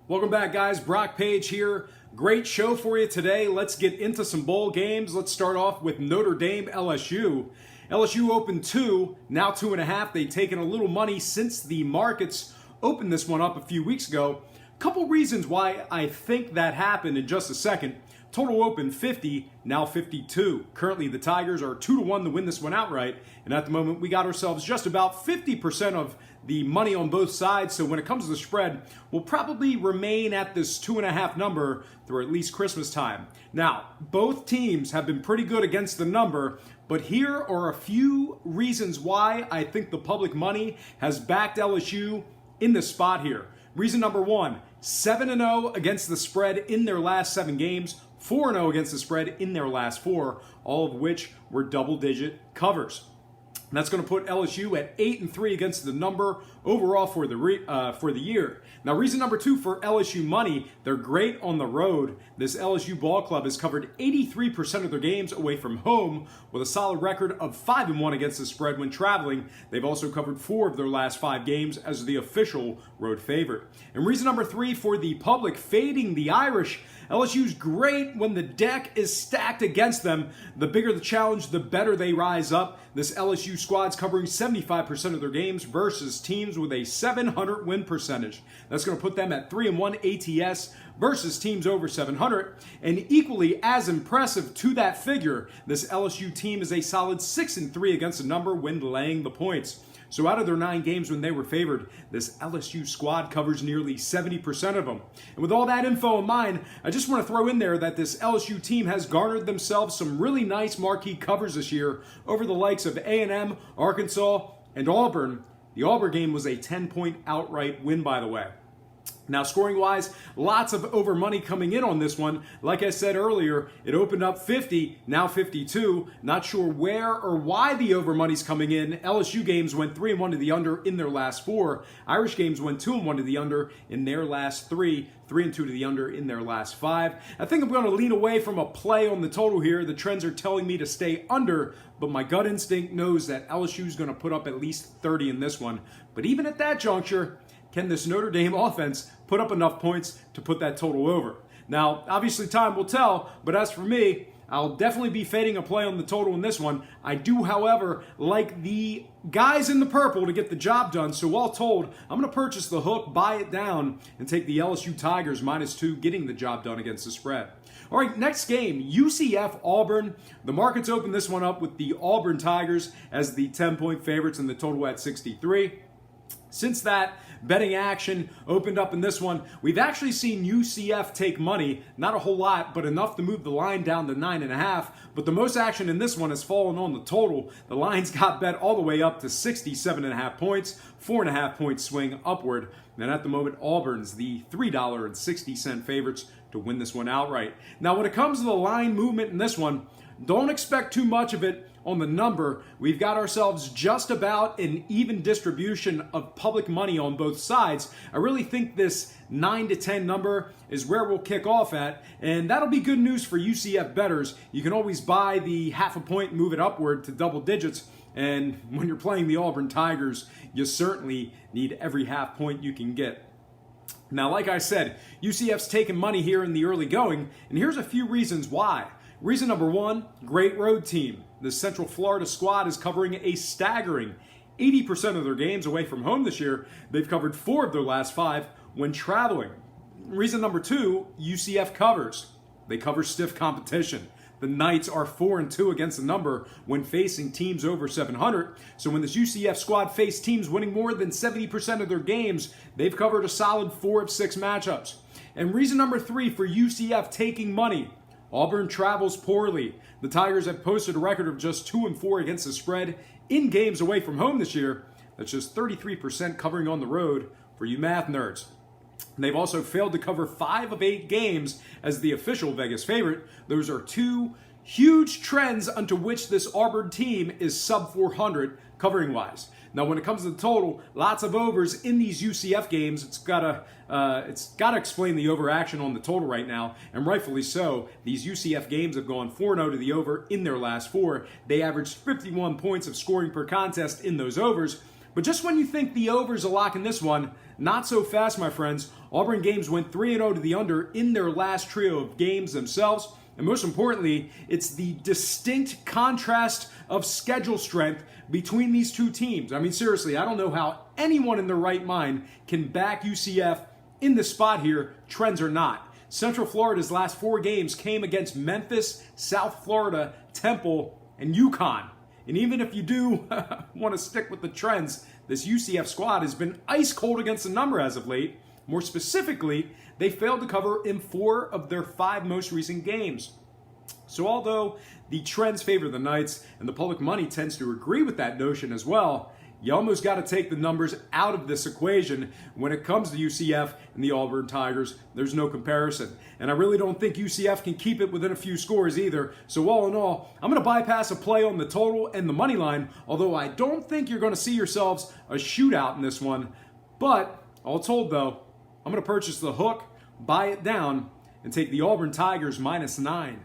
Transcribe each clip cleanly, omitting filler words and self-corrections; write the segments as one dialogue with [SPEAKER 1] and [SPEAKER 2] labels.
[SPEAKER 1] Welcome back, guys. Brock Page here. Great show for you today. Let's get into some bowl games. Let's start off with Notre Dame LSU. LSU opened 2, now 2.5. They've taken a little money since the markets opened this one up a few weeks ago. Couple reasons why I think that happened in just a second. Total open 50, now 52. Currently, the Tigers are 2-1 to win this one outright. And at the moment, we got ourselves just about 50% of the money on both sides. So when it comes to the spread, we'll probably remain at this 2.5 number through at least Christmas time. Now, both teams have been pretty good against the number, but here are a few reasons why I think the public money has backed LSU in this spot here. Reason number one, 7-0 against the spread in their last 7 games, 4-0 against the spread in their last 4, all of which were double-digit covers. And that's going to put LSU at 8-3 against the number overall for the year. Now, reason number 2 for LSU money, they're great on the road. This LSU ball club has covered 83% of their games away from home with a solid record of 5-1 against the spread when traveling. They've also covered 4 of their last 5 games as the official road favorite. And reason number 3 for the public fading the Irish, LSU's great when the deck is stacked against them. The bigger the challenge, the better they rise up. This LSU squad's covering 75% of their games versus teams with a 700 win percentage. That's going to put them at 3-1 ATS versus teams over 700. And equally as impressive to that figure, this LSU team is a solid 6-3 against the number when laying the points. So out of their 9 games when they were favored, this LSU squad covers nearly 70% of them. And with all that info in mind, I just want to throw in there that this LSU team has garnered themselves some really nice marquee covers this year over the likes of A&M, Arkansas, and Auburn. The Auburn game was a 10-point outright win, by the way. Now, scoring-wise, lots of over money coming in on this one. Like I said earlier, it opened up 50, now 52. Not sure where or why the over money's coming in. LSU games went 3-1 to the under in their last 4. Irish games went 2-1 to the under in their last 3. 3-2 to the under in their last 5. I think I'm going to lean away from a play on the total here. The trends are telling me to stay under, but my gut instinct knows that LSU is going to put up at least 30 in this one. But even at that juncture, can this Notre Dame offense put up enough points to put that total over? Now, obviously time will tell, but as for me, I'll definitely be fading a play on the total in this one. I do, however, like the guys in the purple to get the job done, so all told, I'm going to purchase the hook, buy it down, and take the LSU Tigers -2, getting the job done against the spread. All right, next game, UCF-Auburn. The markets opened this one up with the Auburn Tigers as the 10-point favorites and the total at 63. Since that betting action opened up in this one, we've actually seen UCF take money, not a whole lot, but enough to move the line down to 9.5. But the most action in this one has fallen on the total. The lines got bet all the way up to 67.5 points, 4.5 point swing upward. And at the moment, Auburn's the $3.60 favorites to win this one outright. Now, when it comes to the line movement in this one, don't expect too much of it on the number. We've got ourselves just about an even distribution of public money on both sides. I really think this 9 to 10 number is where we'll kick off at, and that'll be good news for UCF bettors. You can always buy the half a point and move it upward to double digits, and when you're playing the Auburn Tigers, you certainly need every half point you can get. Now, like I said, UCF's taking money here in the early going, and here's a few reasons why. Reason number 1, great road team. The Central Florida squad is covering a staggering 80% of their games away from home this year. They've covered 4 of their last 5 when traveling. Reason number 2, UCF covers. They cover stiff competition. The Knights are 4-2 against the number when facing teams over 700. So when this UCF squad faced teams winning more than 70% of their games, they've covered a solid 4 of 6 matchups. And reason number 3 for UCF taking money. Auburn travels poorly. The Tigers have posted a record of just 2-4 against the spread in games away from home this year. That's just 33% covering on the road for you math nerds. And they've also failed to cover 5 of 8 games as the official Vegas favorite. Those are 2 huge trends unto which this Auburn team is sub 400 covering wise. Now, when it comes to the total, lots of overs in these UCF games. It's gotta explain the overaction on the total right now, and rightfully so. These UCF games have gone 4-0 to the over in their last 4. They averaged 51 points of scoring per contest in those overs. But just when you think the over's a lock in this one, not so fast, my friends. Auburn games went 3-0 to the under in their last trio of games themselves. And most importantly, it's the distinct contrast of schedule strength between these two teams. I mean, seriously, I don't know how anyone in their right mind can back UCF in this spot here, trends or not. Central Florida's last 4 games came against Memphis, South Florida, Temple, and UConn. And even if you do want to stick with the trends, this UCF squad has been ice cold against the number as of late. More specifically, they failed to cover in 4 of their 5 most recent games. So although the trends favor the Knights, and the public money tends to agree with that notion as well, you almost got to take the numbers out of this equation. When it comes to UCF and the Auburn Tigers, there's no comparison. And I really don't think UCF can keep it within a few scores either. So all in all, I'm going to bypass a play on the total and the money line, although I don't think you're going to see yourselves a shootout in this one. But all told though, I'm going to purchase the hook, buy it down, and take the Auburn Tigers -9,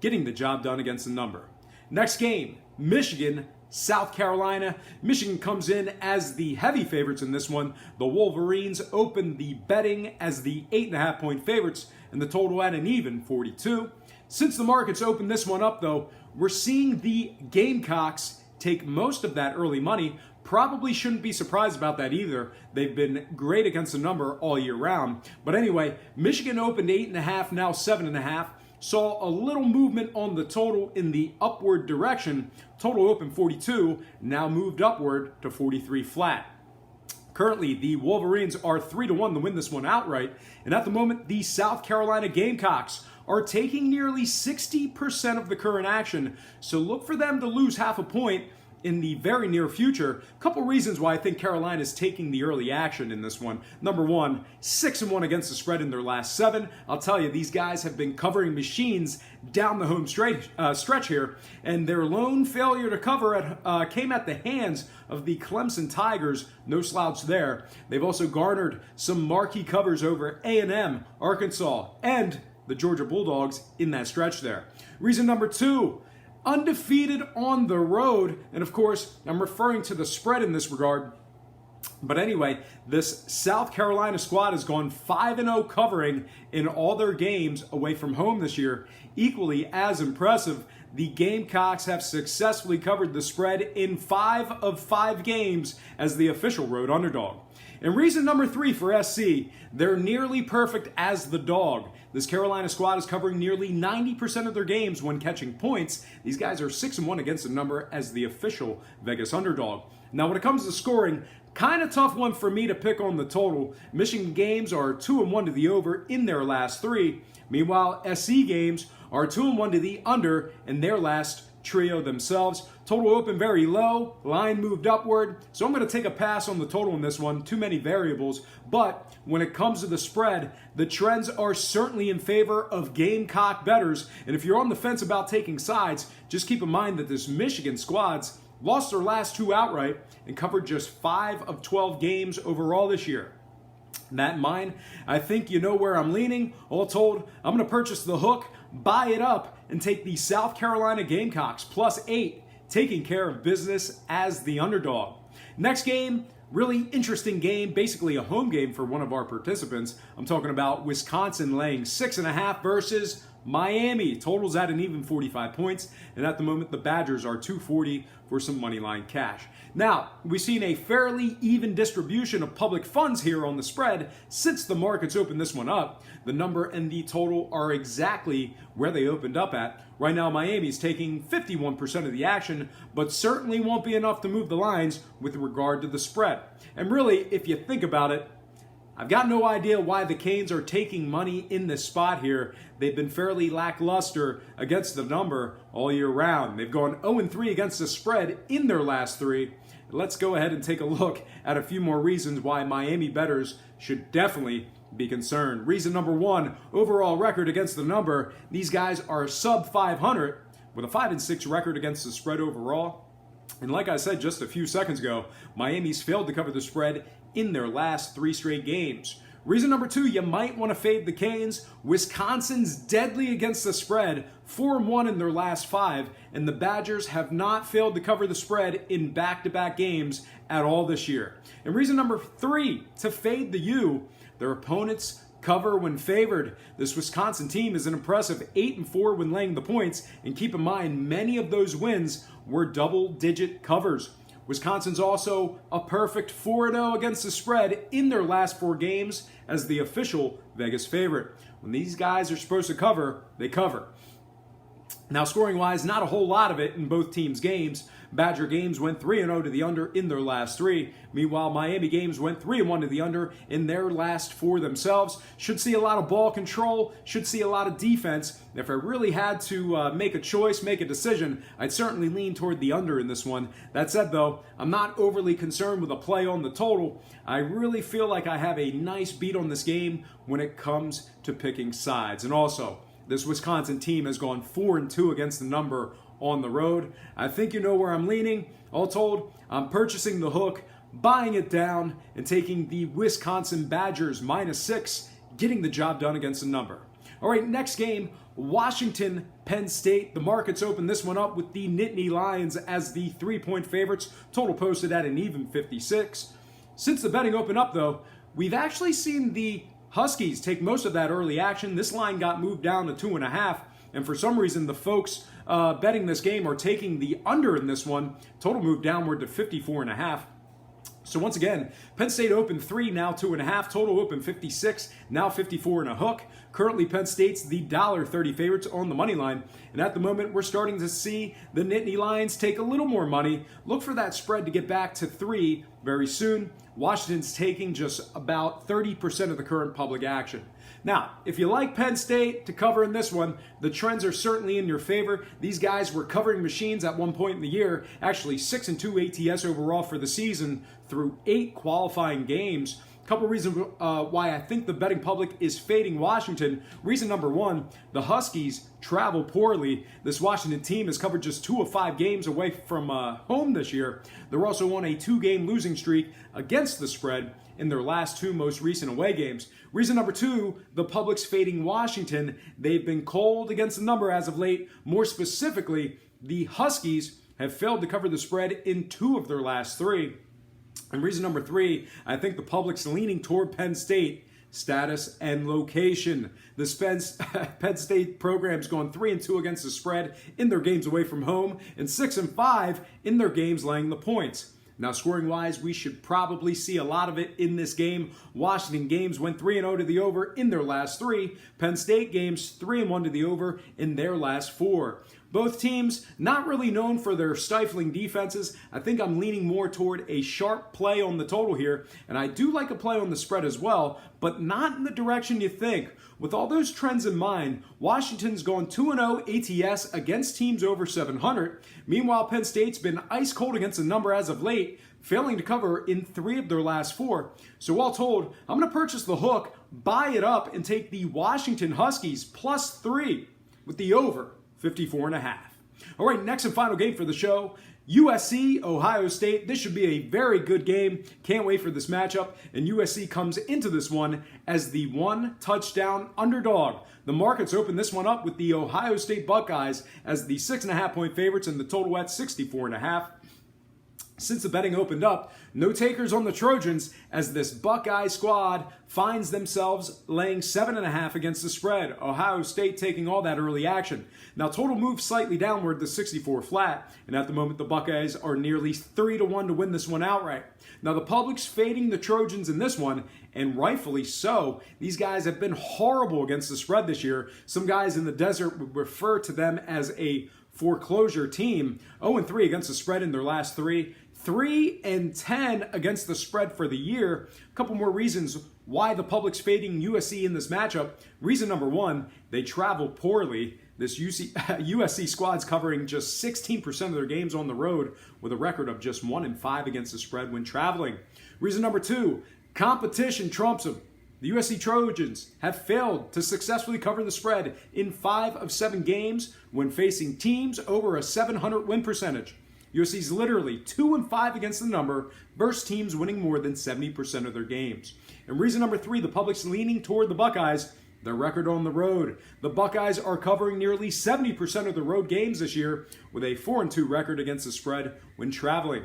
[SPEAKER 1] getting the job done against the number. Next game, Michigan, South Carolina. Michigan comes in as the heavy favorites in this one. The Wolverines open the betting as the 8.5-point favorites, and the total at an even 42. Since the markets opened this one up, though, we're seeing the Gamecocks take most of that early money. Probably shouldn't be surprised about that either. They've been great against the number all year round. But anyway, Michigan opened 8.5, now 7.5. Saw a little movement on the total in the upward direction. Total opened 42, now moved upward to 43 flat. Currently, the Wolverines are 3-1 to win this one outright. And at the moment, the South Carolina Gamecocks are taking nearly 60% of the current action. So look for them to lose half a point in the very near future. A couple reasons why I think Carolina is taking the early action in this one. Number one, 6-1 against the spread in their last 7. I'll tell you, these guys have been covering machines down the home stretch here, and their lone failure to cover came at the hands of the Clemson Tigers. No slouch there. They've also garnered some marquee covers over A&M, Arkansas, and the Georgia Bulldogs in that stretch there. Reason number 2, undefeated on the road, and of course, I'm referring to the spread in this regard. But anyway, this South Carolina squad has gone 5-0 covering in all their games away from home this year. Equally as impressive, the Gamecocks have successfully covered the spread in 5 of 5 games as the official road underdog. And reason number 3 for SC, they're nearly perfect as the dog. This Carolina squad is covering nearly 90% of their games when catching points. These guys are 6-1 against the number as the official Vegas underdog. Now, when it comes to scoring, kind of tough one for me to pick on the total. Michigan games are 2-1 to the over in their last 3. Meanwhile, SC games are 2-1 to the under in their last trio themselves. Total open very low, line moved upward. So I'm going to take a pass on the total in this one. Too many variables. But when it comes to the spread, the trends are certainly in favor of Gamecock bettors. And if you're on the fence about taking sides, just keep in mind that this Michigan squad's lost their last 2 outright and covered just 5 of 12 games overall this year. That in mind, I think you know where I'm leaning. All told, I'm going to purchase the hook, buy it up, and take the South Carolina Gamecocks +8, taking care of business as the underdog. Next game, really interesting game, basically a home game for one of our participants. I'm talking about Wisconsin laying 6.5 versus Miami. Totals at an even 45 points, and at the moment the Badgers are 240 for some money line cash. Now, we've seen a fairly even distribution of public funds here on the spread since the markets opened this one up. The number and the total are exactly where they opened up at. Right now, Miami's taking 51% of the action, but certainly won't be enough to move the lines with regard to the spread. And really, if you think about it, I've got no idea why the Canes are taking money in this spot here. They've been fairly lackluster against the number all year round. They've gone 0-3 against the spread in their last 3. Let's go ahead and take a look at a few more reasons why Miami bettors should definitely be concerned. Reason number 1, overall record against the number. These guys are sub 500 with a 5-6 record against the spread overall. And like I said just a few seconds ago, Miami's failed to cover the spread in their last 3 straight games. Reason number 2, you might want to fade the Canes. Wisconsin's deadly against the spread, 4-1 in their last 5, and the Badgers have not failed to cover the spread in back-to-back games at all this year. And reason number 3, to fade the U, their opponents cover when favored. This Wisconsin team is an impressive 8-4 when laying the points, and keep in mind, many of those wins were double-digit covers. Wisconsin's also a perfect 4-0 against the spread in their last 4 games as the official Vegas favorite. When these guys are supposed to cover, they cover. Now, scoring-wise, not a whole lot of it in both teams' games. Badger games went 3-0 to the under in their last 3. Meanwhile, Miami games went 3-1 to the under in their last 4 themselves. Should see a lot of ball control, should see a lot of defense. If I really had to make a choice, make a decision, I'd certainly lean toward the under in this one. That said, though, I'm not overly concerned with a play on the total. I really feel like I have a nice beat on this game when it comes to picking sides. And also, this Wisconsin team has gone 4-2 against the number on the road. I think you know where I'm leaning. All told, I'm purchasing the hook, buying it down, and taking the Wisconsin Badgers -6, getting the job done against the number. All right, next game, Washington-Penn State. The markets open this one up with the Nittany Lions as the 3-point favorites. Total posted at an even 56. Since the betting opened up, though, we've actually seen the Huskies take most of that early action. This line got moved down to 2.5, and for some reason, the folks betting this game are taking the under in this one. Total moved downward to 54.5. So once again, Penn State opened 3, now 2.5. Total open 56, now 54 and a hook. Currently, Penn State's the $1.30 favorites on the money line. And at the moment, we're starting to see the Nittany Lions take a little more money. Look for that spread to get back to 3 very soon. Washington's taking just about 30% of the current public action. Now, if you like Penn State to cover in this one, the trends are certainly in your favor. These guys were covering machines at one point in the year, actually 6-2 ATS overall for the season through 8 qualifying games. A couple reasons why I think the betting public is fading Washington. Reason number 1, the Huskies travel poorly. This Washington team has covered just 2 of 5 games away from home this year. They're also on a 2-game losing streak against the spread in their last 2 most recent away games. Reason number 2, the public's fading Washington. They've been cold against the number as of late. More specifically, the Huskies have failed to cover the spread in 2 of their last 3. And reason number 3, I think the public's leaning toward Penn State, status and location. The Penn State program's gone 3-2 against the spread in their games away from home and 6-5 in their games laying the points. Now, scoring-wise, we should probably see a lot of it in this game. Washington games went 3-0 to the over in their last 3. Penn State games 3-1 to the over in their last 4. Both teams not really known for their stifling defenses. I think I'm leaning more toward a sharp play on the total here, and I do like a play on the spread as well, but not in the direction you think. With all those trends in mind, Washington's gone 2-0 ATS against teams over 700. Meanwhile, Penn State's been ice cold against the number as of late, failing to cover in 3 of their last 4. So all told, I'm going to purchase the hook, buy it up, and take the Washington Huskies +3 with the over 54.5. All right, next and final game for the show, USC-Ohio State. This should be a very good game. Can't wait for this matchup. And USC comes into this one as the 1-touchdown underdog. The markets open this one up with the Ohio State Buckeyes as the 6.5-point favorites and the total at 64.5. Since the betting opened up, no takers on the Trojans as this Buckeye squad finds themselves laying 7.5 against the spread. Ohio State taking all that early action. Now, total moves slightly downward to 64 flat, and at the moment, the Buckeyes are nearly 3-1 to win this one outright. Now, the public's fading the Trojans in this one, and rightfully so. These guys have been horrible against the spread this year. Some guys in the desert would refer to them as a foreclosure team. 0-3 against the spread in their last 3. 3-10 against the spread for the year. A couple more reasons why the public's fading USC in this matchup. Reason number 1, they travel poorly. This USC squad's covering just 16% of their games on the road with a record of just 1-5 against the spread when traveling. Reason number 2, competition trumps them. The USC Trojans have failed to successfully cover the spread in 5 of 7 games when facing teams over a 700 win percentage. USC's literally 2-5 against the number versus teams winning more than 70% of their games. And reason number 3, the public's leaning toward the Buckeyes, their record on the road. The Buckeyes are covering nearly 70% of the road games this year with a 4-2 record against the spread when traveling.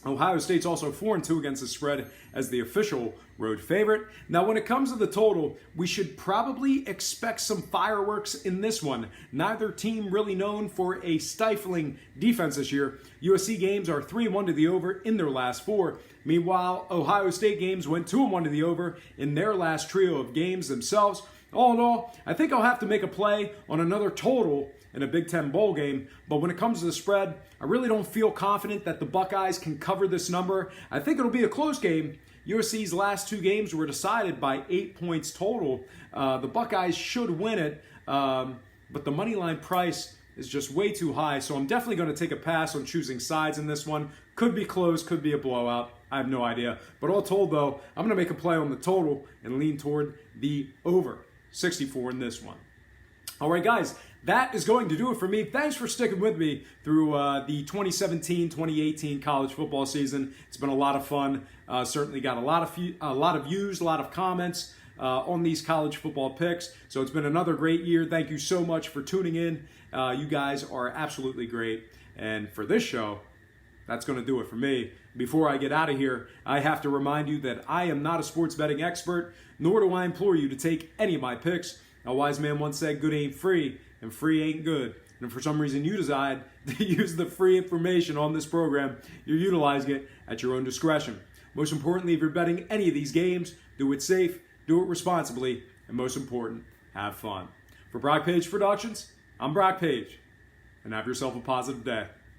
[SPEAKER 1] Ohio State's also 4-2 against the spread as the official road favorite. Now, when it comes to the total, we should probably expect some fireworks in this one. Neither team really known for a stifling defense this year. USC games are 3-1 to the over in their last 4. Meanwhile, Ohio State games went 2-1 to the over in their last trio of games themselves. All in all, I think I'll have to make a play on another total in a Big Ten bowl game, but when it comes to the spread, I really don't feel confident that the Buckeyes can cover this number. I think it'll be a close game. USC's last 2 games were decided by 8 points total. The Buckeyes should win it, but the money line price is just way too high, so I'm definitely going to take a pass on choosing sides in this one. Could be close, could be a blowout. I have no idea. But all told, though, I'm going to make a play on the total and lean toward the over 64 in this one. All right, guys, that is going to do it for me. Thanks for sticking with me through the 2017-2018 college football season. It's been a lot of fun. Certainly got a lot of views, a lot of comments on these college football picks. So it's been another great year. Thank you so much for tuning in. You guys are absolutely great. And for this show, that's going to do it for me. Before I get out of here, I have to remind you that I am not a sports betting expert, nor do I implore you to take any of my picks. A wise man once said, good ain't free, and free ain't good. And if for some reason you decide to use the free information on this program, you're utilizing it at your own discretion. Most importantly, if you're betting any of these games, do it safe, do it responsibly, and most important, have fun. For Brock Page Productions, I'm Brock Page, and have yourself a positive day.